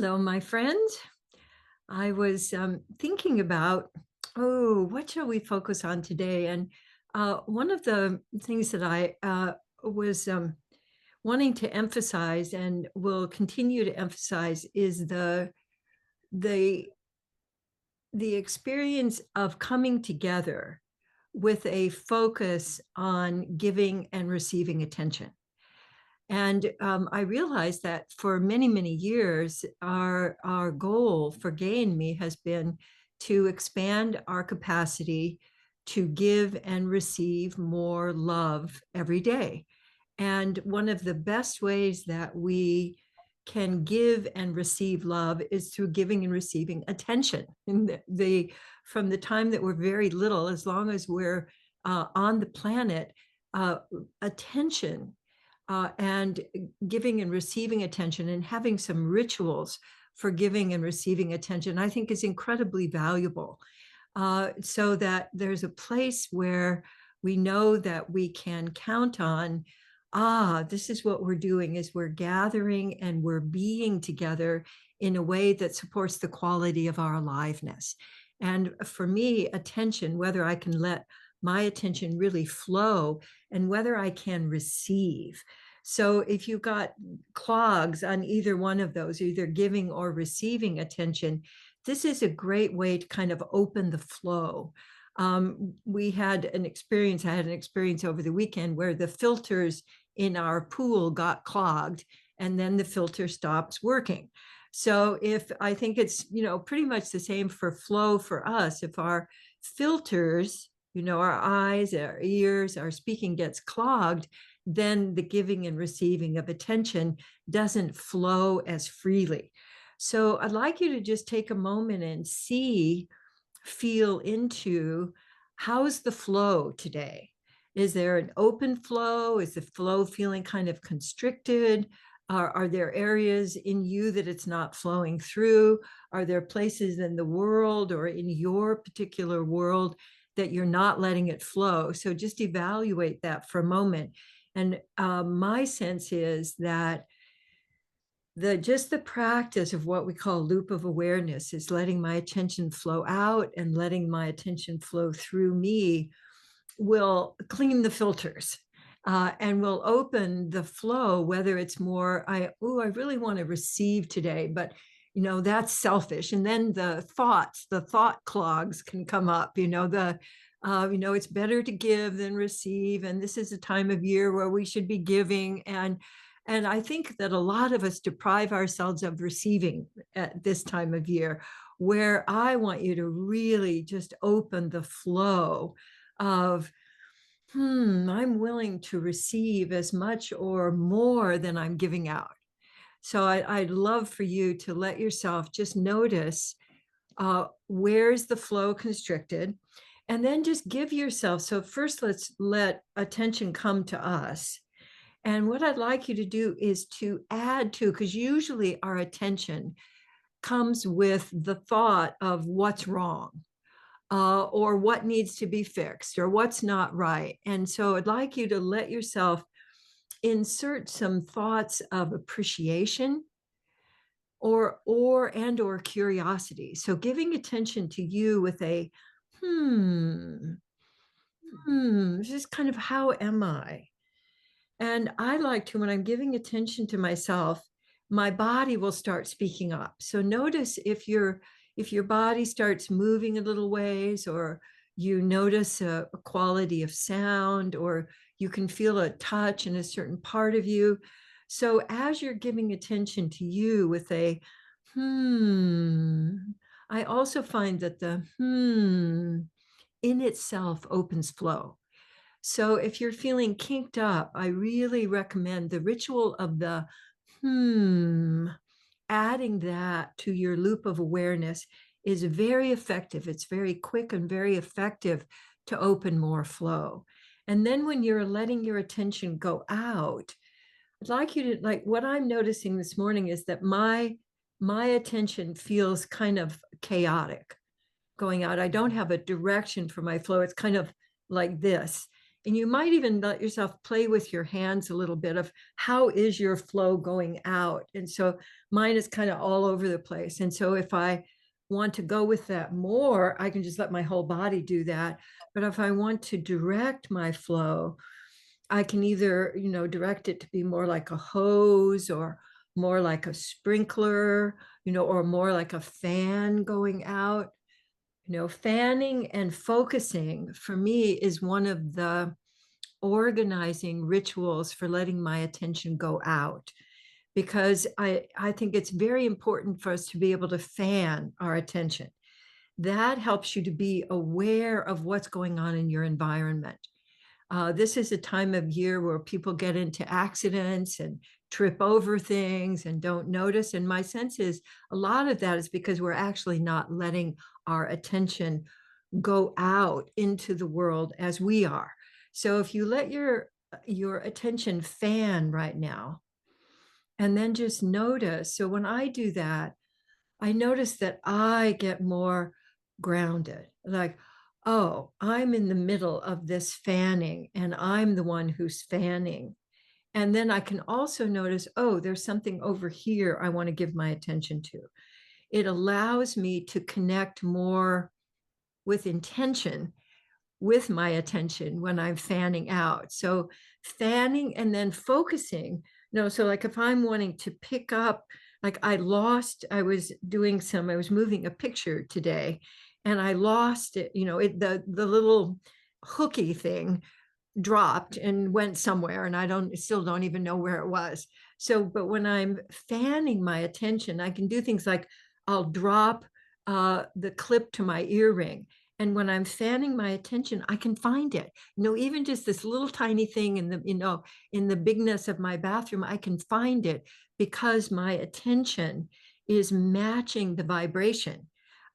Hello, my friend. I was thinking about, what shall we focus on today? And one of the things that I was wanting to emphasize and will continue to emphasize is the the experience of coming together with a focus on giving and receiving attention. And I realized that for many, many years, our goal for Gay and me has been to expand our capacity to give and receive more love every day. And one of the best ways that we can give and receive love is through giving and receiving attention. And from the time that we're very little, as long as we're on the planet, attention and giving and receiving attention and having some rituals for giving and receiving attention, I think is incredibly valuable. So that there's a place where we know that we can count on, this is what we're doing, is we're gathering and we're being together in a way that supports the quality of our aliveness. And for me, attention, whether I can let my attention really flow and whether I can receive. So if you've got clogs on either one of those, either giving or receiving attention, this is a great way to kind of open the flow. I had an experience over the weekend where the filters in our pool got clogged and then the filter stops working. So if I think it's, pretty much the same for flow for us, if our filters, our eyes, our ears, our speaking gets clogged, then the giving and receiving of attention doesn't flow as freely. So I'd like you to just take a moment and feel into, how's the flow today? Is there an open flow? Is the flow feeling kind of constricted? Are there areas in you that it's not flowing through? Are there places in the world or in your particular world that you're not letting it flow? So just evaluate that for a moment. And my sense is that just the practice of what we call loop of awareness is letting my attention flow out and letting my attention flow through me will clean the filters and will open the flow, whether it's more, I really want to receive today, but that's selfish. And then the thought clogs can come up, it's better to give than receive. And this is a time of year where we should be giving. And I think that a lot of us deprive ourselves of receiving at this time of year, where I want you to really just open the flow of, I'm willing to receive as much or more than I'm giving out. So I'd love for you to let yourself just notice, where's the flow constricted, and then just give yourself. So first, let's let attention come to us. And what I'd like you to do is to add to, because usually our attention comes with the thought of what's wrong, or what needs to be fixed, or what's not right. And so I'd like you to let yourself insert some thoughts of appreciation or curiosity. So giving attention to you with a this is kind of, how am I? And I like to, when I'm giving attention to myself, my body will start speaking up. So notice if your body starts moving a little ways, or you notice a quality of sound, or you can feel a touch in a certain part of you. So as you're giving attention to you with a I also find that the in itself opens flow. So if you're feeling kinked up, I really recommend the ritual of the adding that to your loop of awareness is very effective. It's very quick and very effective to open more flow. And then when you're letting your attention go out, I'd like you to, like, what I'm noticing this morning is that my attention feels kind of chaotic going out. I don't have a direction for my flow. It's kind of like this. And you might even let yourself play with your hands a little bit of how is your flow going out. And so mine is kind of all over the place. And so if I want to go with that more, I can just let my whole body do that. But if I want to direct my flow, I can either, direct it to be more like a hose or more like a sprinkler, or more like a fan going out. Fanning and focusing for me is one of the organizing rituals for letting my attention go out, because I think it's very important for us to be able to fan our attention. That helps you to be aware of what's going on in your environment. This is a time of year where people get into accidents and trip over things and don't notice. And my sense is a lot of that is because we're actually not letting our attention go out into the world as we are. So if you let your attention fan right now, and then just notice. So when I do that, I notice that I get more grounded. Like, oh, I'm in the middle of this fanning and I'm the one who's fanning. And then I can also notice, oh, there's something over here I want to give my attention to. It allows me to connect more with intention with my attention when I'm fanning out. So fanning and then focusing, so like if I'm wanting to pick up, like I was I was moving a picture today and I lost it, the little hooky thing dropped and went somewhere and I don't still don't even know where it was. So, but when I'm fanning my attention, I can do things like I'll drop the clip to my earring. And when I'm fanning my attention, I can find it. Even just this little tiny thing in the bigness of my bathroom, I can find it because my attention is matching the vibration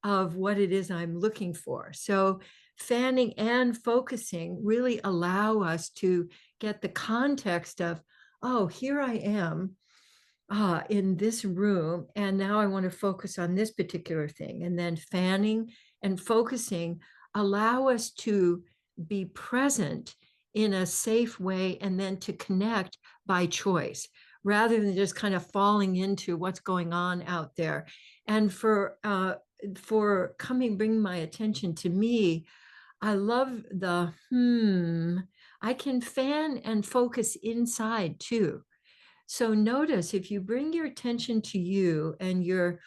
of what it is I'm looking for. So fanning and focusing really allow us to get the context of, oh, here I am in this room, and now I want to focus on this particular thing. And then fanning and focusing allow us to be present in a safe way and then to connect by choice rather than just kind of falling into what's going on out there. And for bringing my attention to me, I love the I can fan and focus inside too. So notice if you bring your attention to you and you're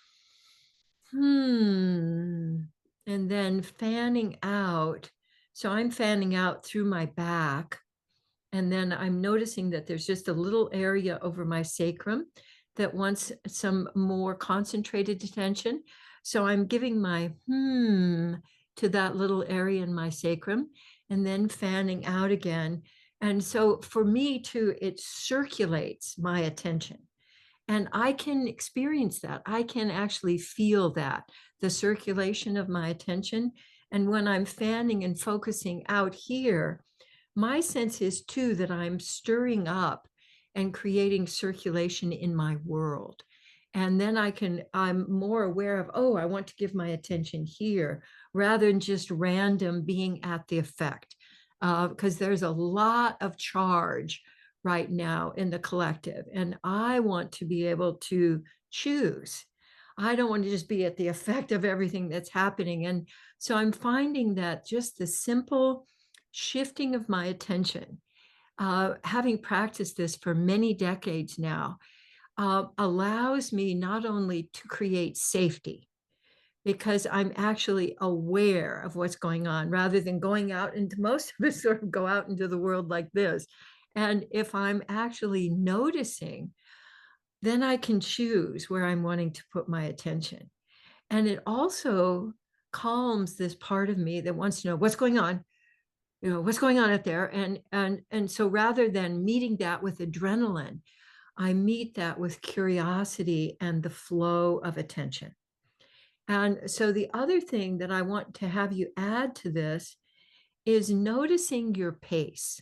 and then fanning out. So I'm fanning out through my back. And then I'm noticing that there's just a little area over my sacrum that wants some more concentrated attention. So I'm giving my to that little area in my sacrum and then fanning out again. And so for me too, it circulates my attention. And I can experience that. I can actually feel that, the circulation of my attention. And when I'm fanning and focusing out here, my sense is too that I'm stirring up and creating circulation in my world. And then I'm more aware of, oh, I want to give my attention here rather than just random being at the effect. Because there's a lot of charge right now in the collective. And I want to be able to choose. I don't want to just be at the effect of everything that's happening. And so I'm finding that just the simple shifting of my attention, having practiced this for many decades now, allows me not only to create safety, because I'm actually aware of what's going on rather than going out into most of us sort of go out into the world like this. And if I'm actually noticing, then I can choose where I'm wanting to put my attention. And it also calms this part of me that wants to know what's going on, what's going on out there. And so rather than meeting that with adrenaline, I meet that with curiosity and the flow of attention. And so the other thing that I want to have you add to this is noticing your pace,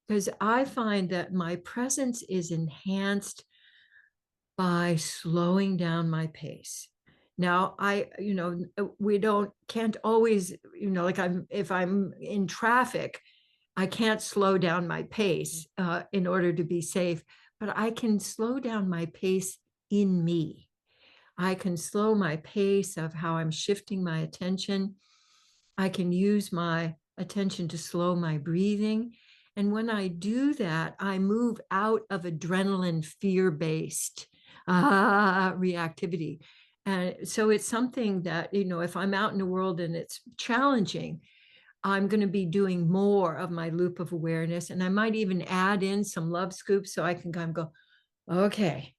because I find that my presence is enhanced by slowing down my pace. Now, we can't always, like if I'm in traffic, I can't slow down my pace in order to be safe, but I can slow down my pace in me. I can slow my pace of how I'm shifting my attention. I can use my attention to slow my breathing. And when I do that, I move out of adrenaline fear-based reactivity. And so it's something that, if I'm out in the world and it's challenging, I'm going to be doing more of my loop of awareness. And I might even add in some love scoops so I can kind of go, okay.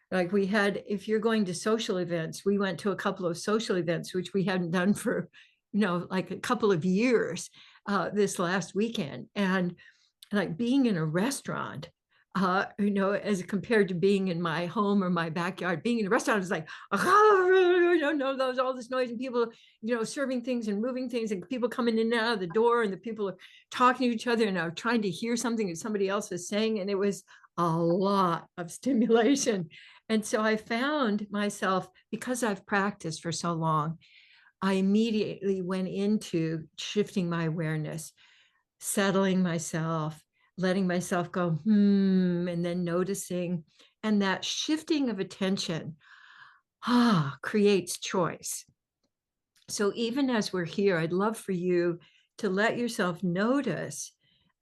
Like we had, if you're going to social events, we went to a couple of social events, which we hadn't done for, like a couple of years this last weekend. And like being in a restaurant, as compared to being in my home or my backyard, being in a restaurant is like, there's all this noise and people, serving things and moving things and people coming in and out of the door and the people are talking to each other and are trying to hear something that somebody else is saying. And it was a lot of stimulation. And so I found myself, because I've practiced for so long, I immediately went into shifting my awareness, settling myself, letting myself go, and then noticing. And that shifting of attention creates choice. So even as we're here, I'd love for you to let yourself notice,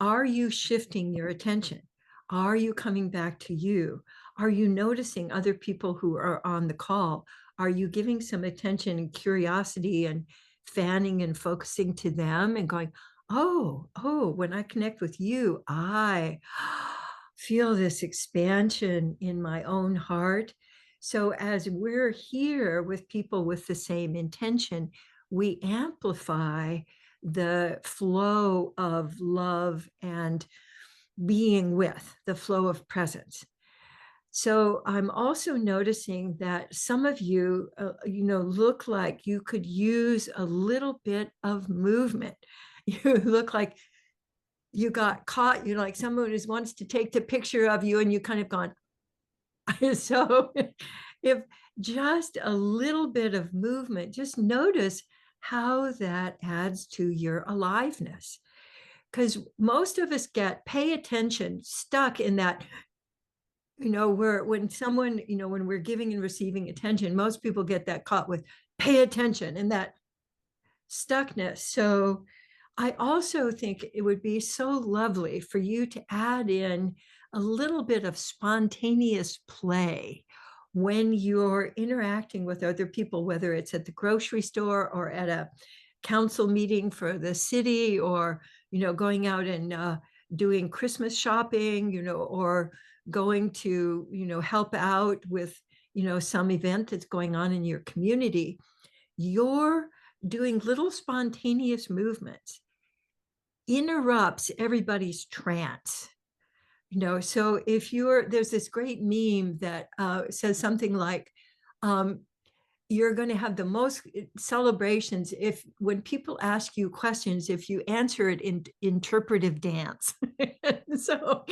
are you shifting your attention? Are you coming back to you? Are you noticing other people who are on the call? Are you giving some attention and curiosity and fanning and focusing to them and going, oh, when I connect with you, I feel this expansion in my own heart. So as we're here with people with the same intention, we amplify the flow of love and being with, the flow of presence. So I'm also noticing that some of you, look like you could use a little bit of movement. You look like you got caught, like someone who wants to take the picture of you and you kind of gone. So if just a little bit of movement, just notice how that adds to your aliveness. Because most of us pay attention, stuck in that, where when someone, when we're giving and receiving attention, most people get that caught with pay attention and that stuckness. So I also think it would be so lovely for you to add in a little bit of spontaneous play when you're interacting with other people, whether it's at the grocery store or at a council meeting for the city, or, going out and doing Christmas shopping, or going to, help out with, some event that's going on in your community. You're doing little spontaneous movements interrupts everybody's trance. So if there's this great meme that says something like, you're going to have the most celebrations when people ask you questions, if you answer it in interpretive dance. So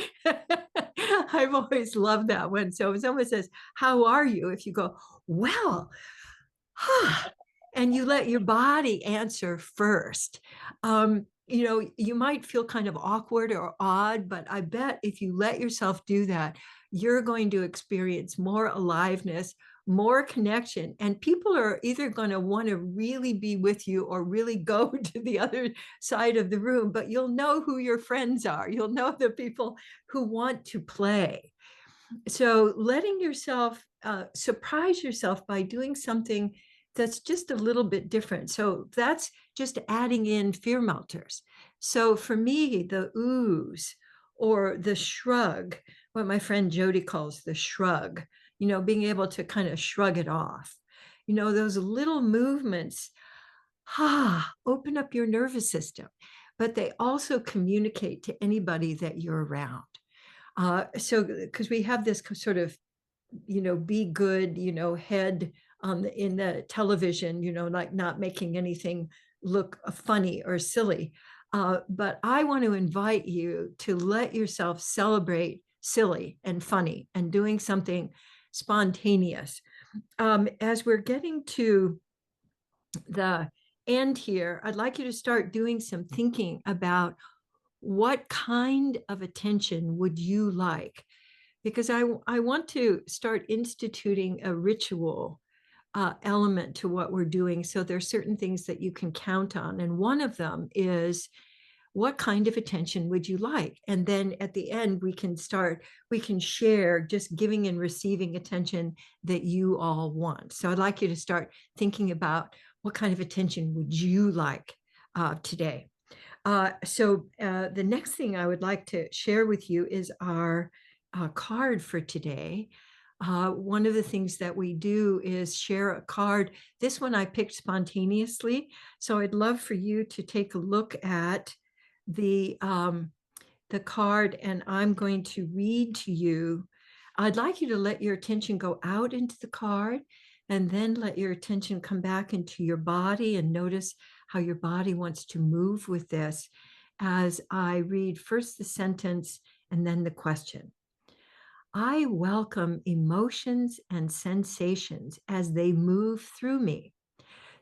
I've always loved that one. So if someone says, how are you? If you go, well, and you let your body answer first, you might feel kind of awkward or odd, but I bet if you let yourself do that, you're going to experience more aliveness, more connection, and people are either going to want to really be with you or really go to the other side of the room, but you'll know who your friends are. You'll know the people who want to play. So letting yourself surprise yourself by doing something that's just a little bit different. So that's just adding in fear melters. So for me, the ooze or the shrug, what my friend Jody calls the shrug, being able to kind of shrug it off, those little movements, open up your nervous system, but they also communicate to anybody that you're around. So because we have this sort of, be good, head in the television, like not making anything look funny or silly. But I want to invite you to let yourself celebrate silly and funny and doing something spontaneous. As we're getting to the end here, I'd like you to start doing some thinking about what kind of attention would you like? Because I want to start instituting a ritual element to what we're doing. So there's certain things that you can count on. And one of them is, what kind of attention would you like? And then at the end, we can share just giving and receiving attention that you all want. So I'd like you to start thinking about, what kind of attention would you like today? The next thing I would like to share with you is our card for today. One of the things that we do is share a card. This one I picked spontaneously. So I'd love for you to take a look at the um, the card, and I'm going to read to you. I'd like you to let your attention go out into the card and then let your attention come back into your body and notice how your body wants to move with this as I read first the sentence and then the question. I welcome emotions and sensations as they move through me.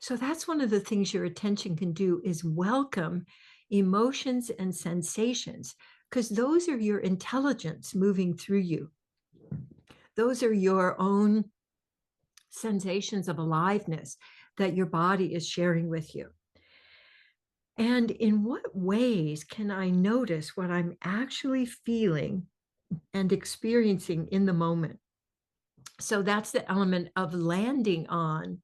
So that's one of the things your attention can do, is welcome emotions and sensations, because those are your intelligence moving through you. Those are your own sensations of aliveness that your body is sharing with you. And in what ways can I notice what I'm actually feeling and experiencing in the moment? So that's the element of landing on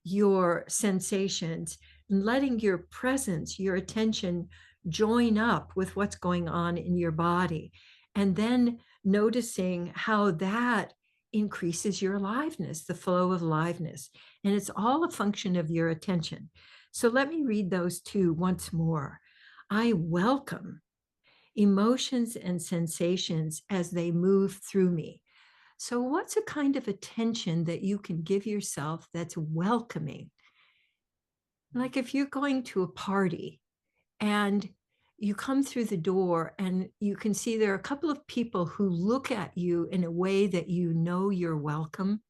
your sensations and letting your presence, your attention join up with what's going on in your body. And then noticing how that increases your aliveness, the flow of aliveness. And it's all a function of your attention. So let me read those two once more. I welcome emotions and sensations as they move through me. So, what's a kind of attention that you can give yourself that's welcoming? Like if you're going to a party and you come through the door and you can see there are a couple of people who look at you in a way that you know you're welcome.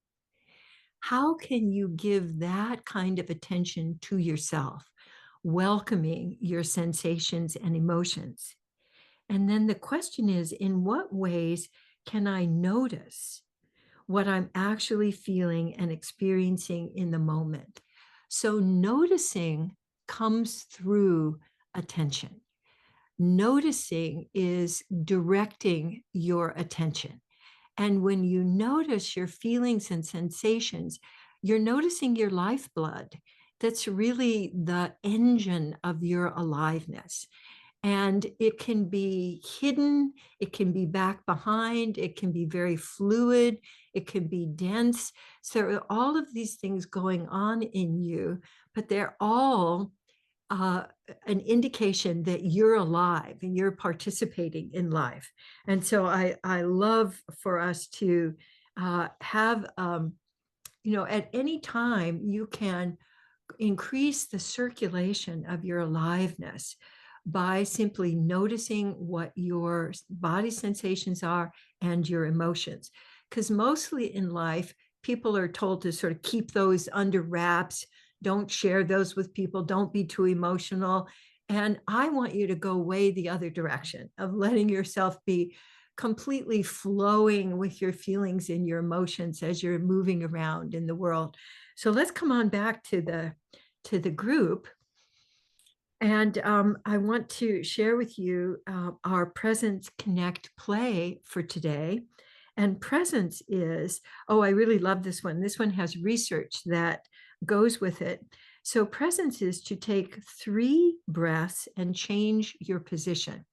How can you give that kind of attention to yourself, welcoming your sensations and emotions? And then the question is, in what ways can I notice what I'm actually feeling and experiencing in the moment? So noticing comes through attention. Noticing is directing your attention. And when you notice your feelings and sensations, you're noticing your lifeblood. That's really the engine of your aliveness. And it can be hidden, it can be back behind, it can be very fluid, it can be dense. So all of these things going on in you, but they're all uh, an indication that you're alive and you're participating in life. And so I love for us to have, at any time you can increase the circulation of your aliveness by simply noticing what your body sensations are and your emotions. Because mostly in life, people are told to sort of keep those under wraps, don't share those with people, don't be too emotional. And I want you to go way the other direction of letting yourself be completely flowing with your feelings and your emotions as you're moving around in the world. So let's come on back to the group. And I want to share with you our Presence Connect play for today. And presence is, oh, I really love this one. This one has research that goes with it. So, presence is to take 3 breaths and change your position.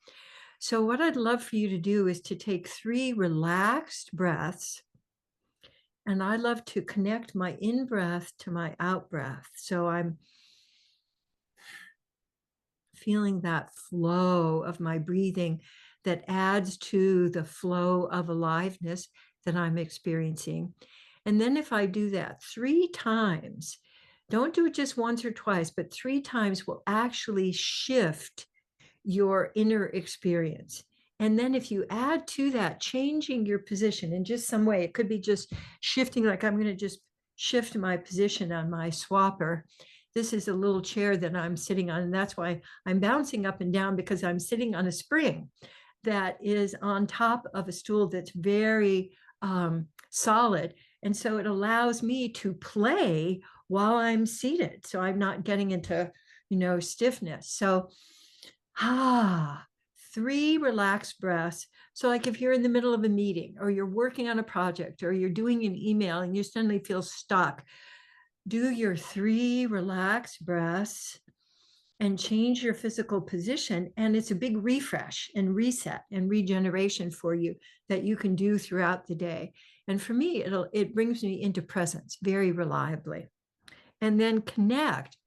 So, what I'd love for you to do is to take 3 relaxed breaths. And I love to connect my in breath to my out breath. So, I'm feeling that flow of my breathing that adds to the flow of aliveness that I'm experiencing. And then if I do that 3 times, don't do it just once or twice, but 3 times will actually shift your inner experience. And then if you add to that, changing your position in just some way, it could be just shifting, like I'm going to just shift my position on my swapper. this is a little chair that I'm sitting on, and that's why I'm bouncing up and down, because I'm sitting on a spring that is on top of a stool that's very solid. And so it allows me to play while I'm seated. So I'm not getting into, stiffness. So, ah, 3 relaxed breaths. So, like if you're in the middle of a meeting or you're working on a project or you're doing an email and you suddenly feel stuck, do your 3 relaxed breaths and change your physical position. And it's a big refresh and reset and regeneration for you that you can do throughout the day. And for me, it brings me into presence very reliably. And then connect.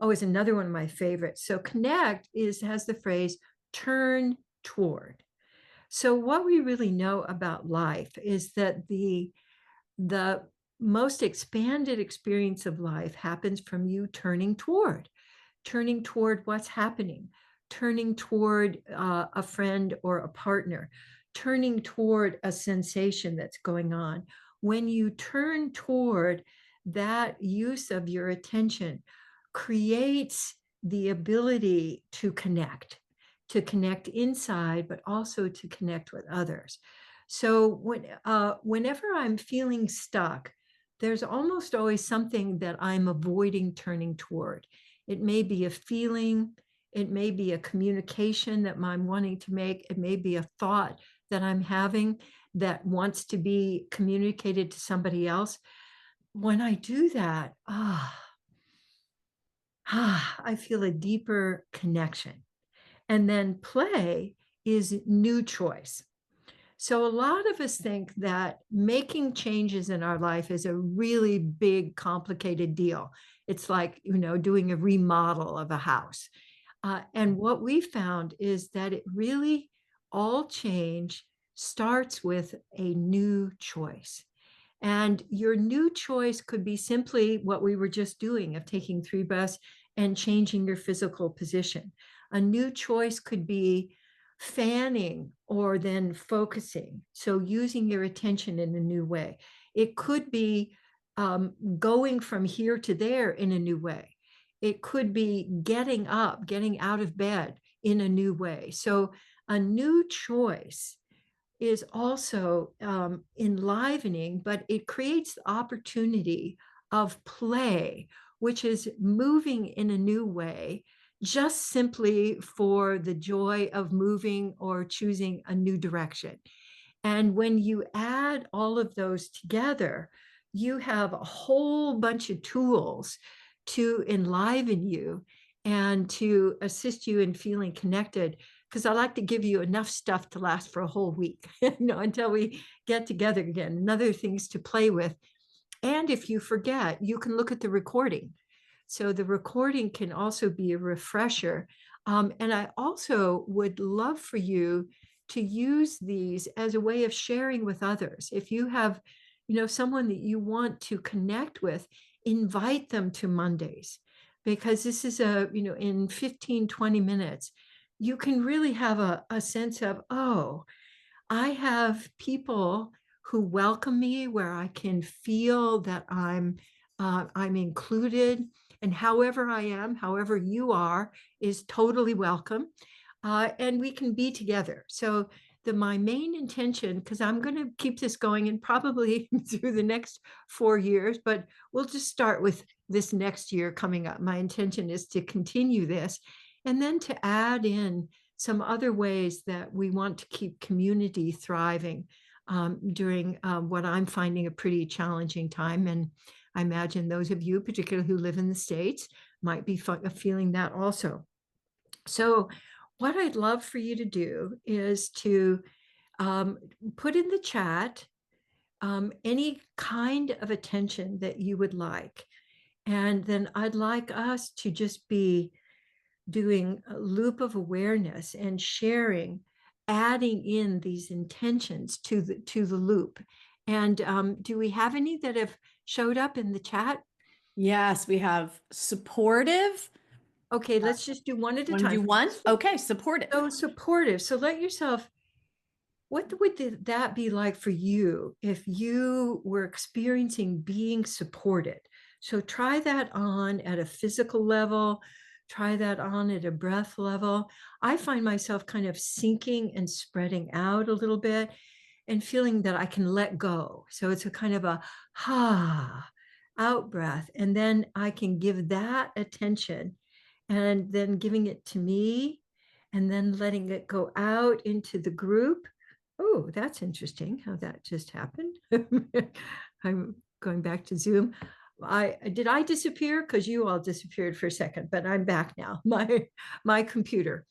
Oh, is another one of my favorites. So connect has the phrase turn toward. So what we really know about life is that the most expanded experience of life happens from you turning toward what's happening, turning toward a friend or a partner, turning toward a sensation that's going on. When you turn toward, that use of your attention creates the ability to connect inside, but also to connect with others. So whenever I'm feeling stuck, there's almost always something that I'm avoiding turning toward. It may be a feeling, it may be a communication that I'm wanting to make, it may be a thought that I'm having that wants to be communicated to somebody else. When I do that, I feel a deeper connection. And then play is new choice. So a lot of us think that making changes in our life is a really big, complicated deal. It's like, doing a remodel of a house. And what we found is that it really, all change starts with a new choice. And your new choice could be simply what we were just doing, of taking 3 breaths and changing your physical position. A new choice could be fanning or then focusing. So using your attention in a new way. It could be going from here to there in a new way. It could be getting up, getting out of bed in a new way. So a new choice is also enlivening, but it creates the opportunity of play, which is moving in a new way, just simply for the joy of moving or choosing a new direction. And when you add all of those together, you have a whole bunch of tools to enliven you and to assist you in feeling connected. Because I like to give you enough stuff to last for a whole week, until we get together again, and other things to play with. And if you forget, you can look at the recording. So the recording can also be a refresher. And I also would love for you to use these as a way of sharing with others. If you have, someone that you want to connect with, invite them to Mondays, because this is in 15, 20 minutes, you can really have a sense of, oh, I have people who welcome me, where I can feel that I'm included, and however I am, however you are, is totally welcome, and we can be together. So my main intention, because I'm going to keep this going and probably through the next 4 years, but we'll just start with this next year coming up. My intention is to continue this, and then to add in some other ways that we want to keep community thriving during what I'm finding a pretty challenging time. And I imagine those of you, particularly who live in the States, might be feeling that also. So what I'd love for you to do is to put in the chat any kind of attention that you would like. And then I'd like us to just be doing a loop of awareness and sharing, adding in these intentions to the loop. And do we have any that have showed up in the chat? Yes, we have supportive. Okay, let's just do one at a Want to time. do one? Okay, supportive. So supportive. So let yourself, what would that be like for you if you were experiencing being supported? So try that on at a physical level, try that on at a breath level. I find myself kind of sinking and spreading out a little bit and feeling that I can let go. So it's a kind of a out breath. And then I can give that attention and then giving it to me and then letting it go out into the group. Oh, that's interesting how that just happened. I'm going back to Zoom. I disappear because you all disappeared for a second, but I'm back now. My computer.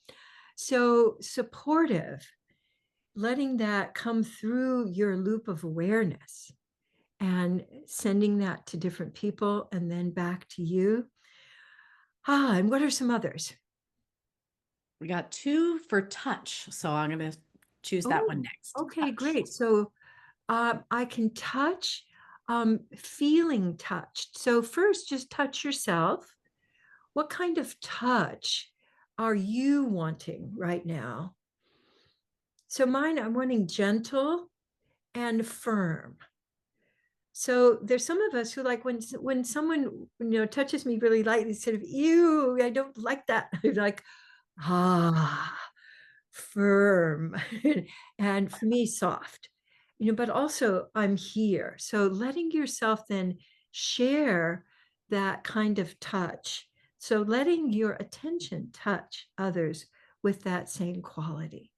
So supportive, letting that come through your loop of awareness and sending that to different people and then back to you. And what are some others? We got 2 for touch, so I'm gonna choose that one Oh, next. okay, Touch. great. So I can touch, feeling touched. So first, just touch yourself. What kind of touch are you wanting right now? So mine, I'm wanting gentle and firm. So there's some of us who like when someone touches me really lightly, sort of, ew, I don't like that. Like, ah, firm, and for me, soft. But also I'm here. So letting yourself then share that kind of touch. So letting your attention touch others with that same quality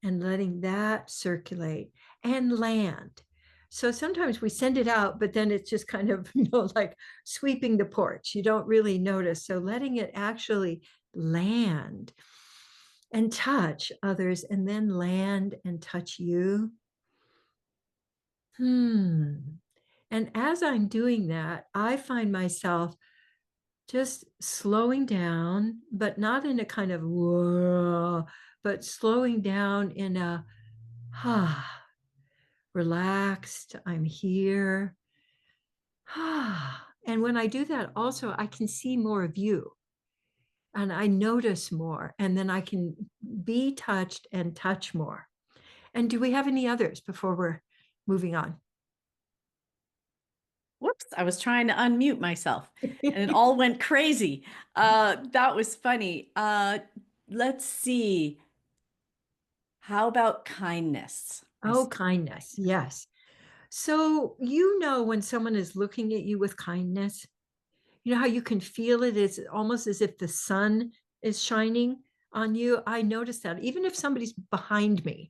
and letting that circulate and land. So sometimes we send it out, but then it's just kind of, like sweeping the porch. You don't really notice. So letting it actually land and touch others and then land and touch you. And as I'm doing that, I find myself just slowing down, but not in a kind of whoa, but slowing down in a relaxed, I'm here. And when I do that, also, I can see more of you and I notice more, and then I can be touched and touch more. And do we have any others before we're moving on? Whoops, I was trying to unmute myself and it all went crazy. That was funny. Let's see. How about kindness? Oh, kindness. Yes. So, when someone is looking at you with kindness, how you can feel it is almost as if the sun is shining on you. I notice that even if somebody's behind me,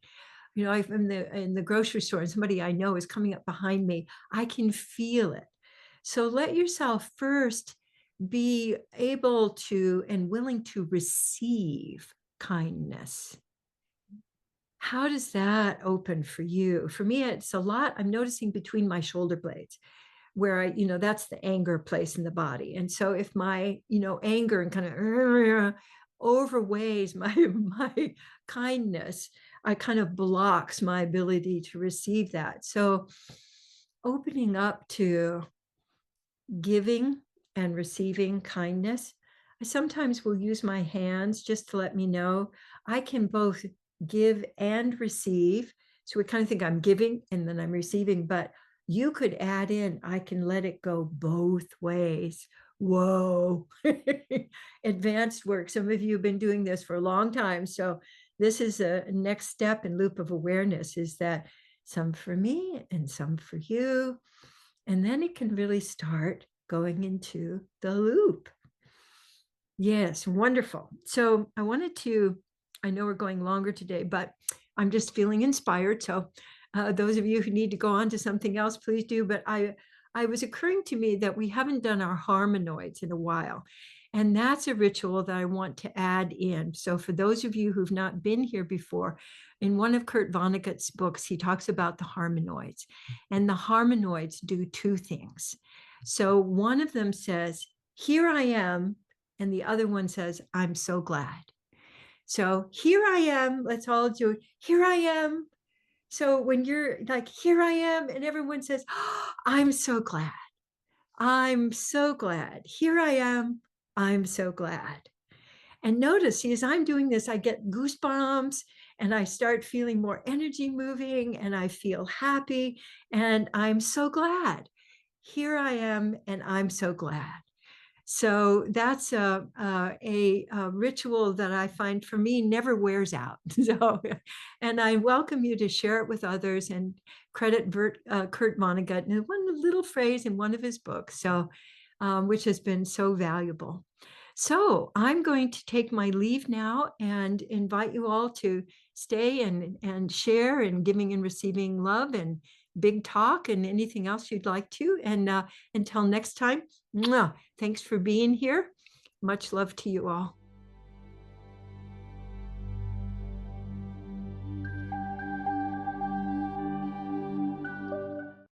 I'm in the grocery store and somebody I know is coming up behind me, I can feel it. So let yourself first be able to and willing to receive kindness. How does that open for you? For me, it's a lot. I'm noticing between my shoulder blades where that's the anger place in the body. And so if my, anger and kind of overweighs my kindness, I kind of blocks my ability to receive that. So opening up to giving and receiving kindness. I sometimes will use my hands just to let me know I can both give and receive. So we kind of think I'm giving and then I'm receiving, but you could add in, I can let it go both ways. Whoa, advanced work. Some of you have been doing this for a long time. So this is a next step in loop of awareness, is that some for me and some for you. And then it can really start going into the loop. Yes, wonderful. So I know we're going longer today, but I'm just feeling inspired. So those of you who need to go on to something else, please do. But I was occurring to me that we haven't done our harmonoids in a while. And that's a ritual that I want to add in. So for those of you who've not been here before, in one of Kurt Vonnegut's books, he talks about the harmonoids. And the harmonoids do two things. So one of them says, here I am. And the other one says, I'm so glad. So here I am. Let's all do it. Here I am. So when you're like, here I am, and everyone says, oh, I'm so glad. I'm so glad. Here I am. I'm so glad. And notice, as I'm doing this, I get goosebumps and I start feeling more energy moving and I feel happy and I'm so glad. here I am, and I'm so glad. So that's a ritual that I find for me never wears out. So, and I welcome you to share it with others and credit Kurt Vonnegut and one little phrase in one of his books. So, which has been so valuable. So I'm going to take my leave now and invite you all to stay and share and giving and receiving love and big talk and anything else you'd like to. And until next time, mwah, thanks for being here. Much love to you all.